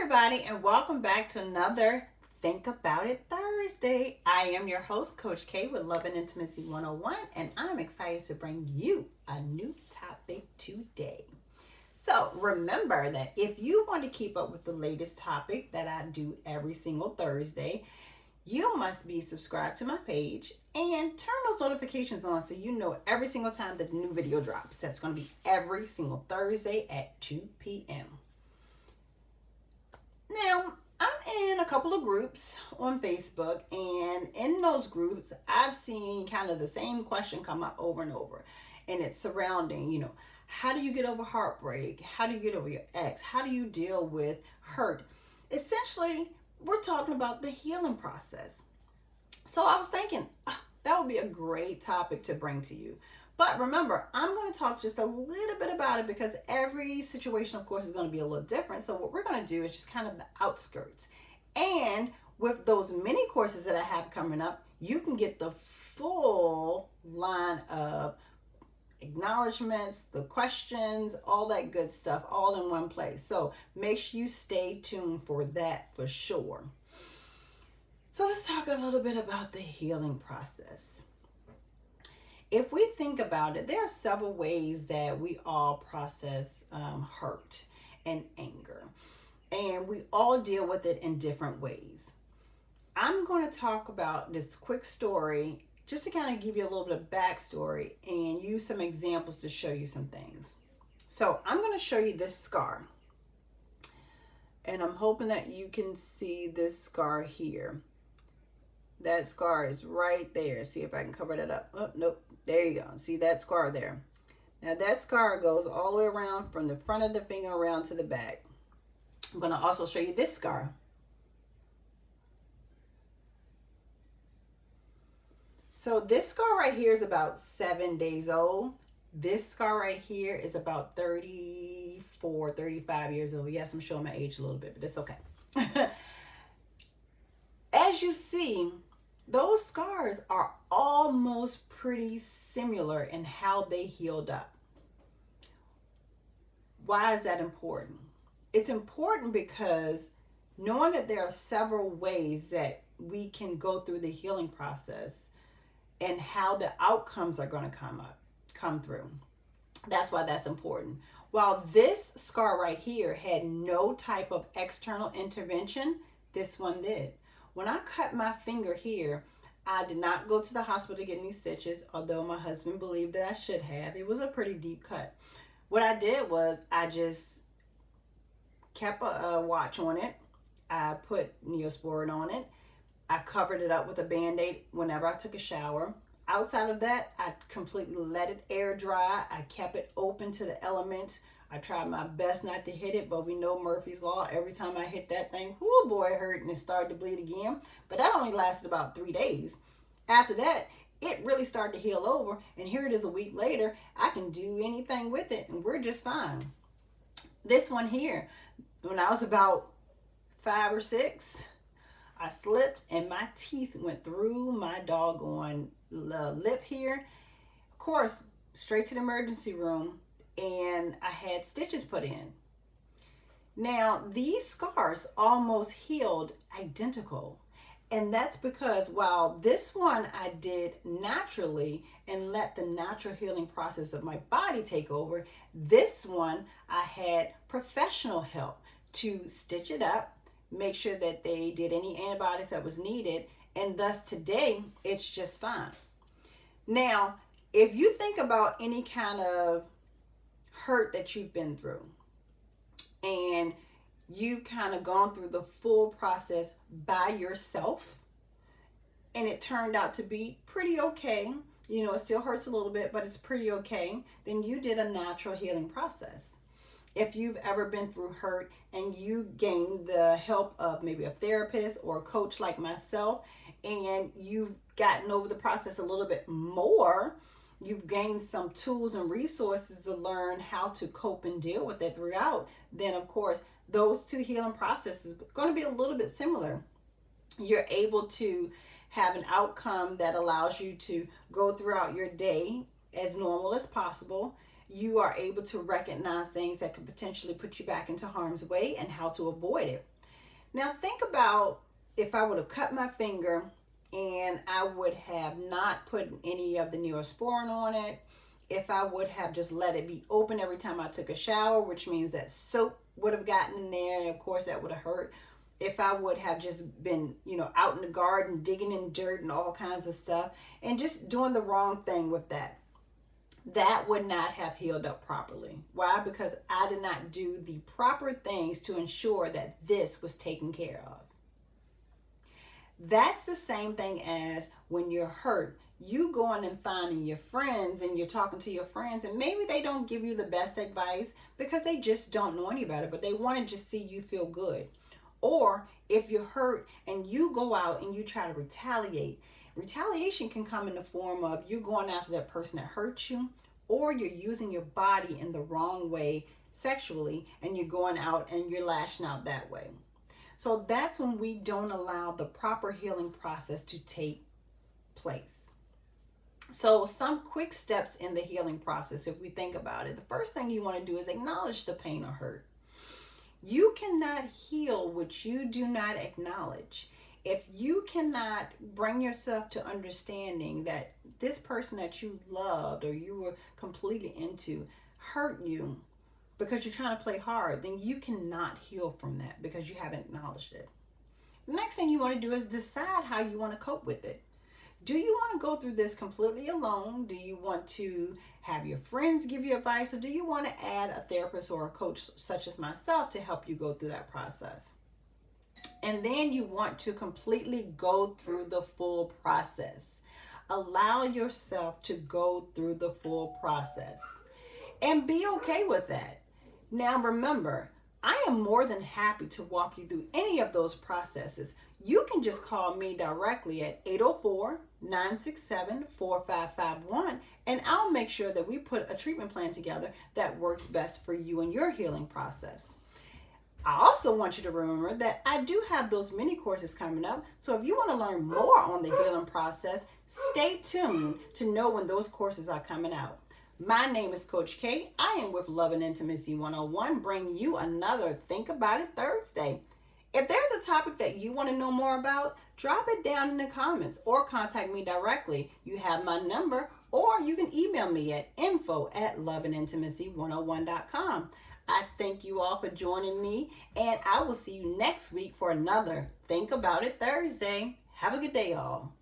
everybody, and welcome back to another Think About It Thursday. I am your host, Coach K, with Love and Intimacy 101, and I'm excited to bring you a new topic today. So, remember that if you want to keep up with the latest topic that I do every single Thursday, you must be subscribed to my page and turn those notifications on so you know every single time that the new video drops. That's going to be every single Thursday at 2 p.m. Now, I'm in a couple of groups on Facebook, and in those groups, I've seen kind of the same question come up over and over. And it's surrounding, how do you get over heartbreak? How do you get over your ex? How do you deal with hurt? Essentially, we're talking about the healing process. So I was thinking, that would be a great topic to bring to you. But remember, I'm going to talk just a little bit about it because every situation, of course, is going to be a little different. So what we're going to do is just kind of the outskirts. And with those mini courses that I have coming up, you can get the full line of acknowledgments, the questions, all that good stuff, all in one place. So make sure you stay tuned for that for sure. So let's talk a little bit about the healing process. If we think about it, there are several ways that we all process hurt and anger, and we all deal with it in different ways. I'm going to talk about this quick story just to kind of give you a little bit of backstory and use some examples to show you some things. So I'm going to show you this scar, and I'm hoping that you can see this scar here. That scar is right there. See if I can cover that up. Oh, nope. There you go. See that scar there. Now that scar goes all the way around from the front of the finger around to the back. I'm going to also show you this scar. So this scar right here is about 7 days old. This scar right here is about 34, 35 years old. Yes, I'm showing my age a little bit, but that's okay. As you see, those scars are almost pretty similar in how they healed up. Why is that important? It's important because knowing that there are several ways that we can go through the healing process and how the outcomes are going to come through. That's why that's important. While this scar right here had no type of external intervention, this one did. When I cut my finger here, I did not go to the hospital to get any stitches, although my husband believed that I should have. It was a pretty deep cut. What I did was I just kept a watch on it. I put Neosporin on it. I covered it up with a Band-Aid whenever I took a shower. Outside of that, I completely let it air dry. I kept it open to the elements. I tried my best not to hit it, but we know Murphy's Law. Every time I hit that thing, whoo boy, it hurt and it started to bleed again. But that only lasted about 3 days. After that, it really started to heal over. And here it is a week later. I can do anything with it and we're just fine. This one here, when I was about 5 or 6, I slipped and my teeth went through my doggone lip here. Of course, straight to the emergency room. And I had stitches put in. Now, these scars almost healed identical. And that's because while this one I did naturally and let the natural healing process of my body take over, this one I had professional help to stitch it up, make sure that they did any antibiotics that was needed, and thus today it's just fine. Now, if you think about any kind of hurt that you've been through and you've kind of gone through the full process by yourself and it turned out to be pretty okay, it still hurts a little bit, but it's pretty okay, then you did a natural healing process. If you've ever been through hurt and you gained the help of maybe a therapist or a coach like myself, and you've gotten over the process a little bit more, you've gained some tools and resources to learn how to cope and deal with it throughout, then of course those two healing processes are going to be a little bit similar. You're able to have an outcome that allows you to go throughout your day as normal as possible. You are able to recognize things that could potentially put you back into harm's way and how to avoid it. Now think about if I would have cut my finger and I would have not put any of the Neosporin on it, if I would have just let it be open every time I took a shower, which means that soap would have gotten in there, and of course that would have hurt. If I would have just been, out in the garden digging in dirt and all kinds of stuff and just doing the wrong thing with that, that would not have healed up properly. Why? Because I did not do the proper things to ensure that this was taken care of. That's the same thing as when you're hurt. You going and finding your friends and you're talking to your friends, and maybe they don't give you the best advice because they just don't know any better, but they want to just see you feel good. Or if you're hurt and you go out and you try to retaliate, retaliation can come in the form of you going after that person that hurt you, or you're using your body in the wrong way sexually and you're going out and you're lashing out that way. So that's when we don't allow the proper healing process to take place. So some quick steps in the healing process, if we think about it, the first thing you want to do is acknowledge the pain or hurt. You cannot heal what you do not acknowledge. If you cannot bring yourself to understanding that this person that you loved or you were completely into hurt you because you're trying to play hard, then you cannot heal from that because you haven't acknowledged it. The next thing you want to do is decide how you want to cope with it. Do you want to go through this completely alone? Do you want to have your friends give you advice? Or do you want to add a therapist or a coach such as myself to help you go through that process? And then you want to completely go through the full process. Allow yourself to go through the full process and be okay with that. Now remember, I am more than happy to walk you through any of those processes. You can just call me directly at 804-967-4551, and I'll make sure that we put a treatment plan together that works best for you and your healing process. I also want you to remember that I do have those mini courses coming up. So if you want to learn more on the healing process, stay tuned to know when those courses are coming out. My name is Coach K. I am with Love and Intimacy 101, bringing you another Think About It Thursday. If there's a topic that you want to know more about, drop it down in the comments or contact me directly. You have my number, or you can email me at info@loveandintimacy101.com. I thank you all for joining me, and I will see you next week for another Think About It Thursday. Have a good day, y'all.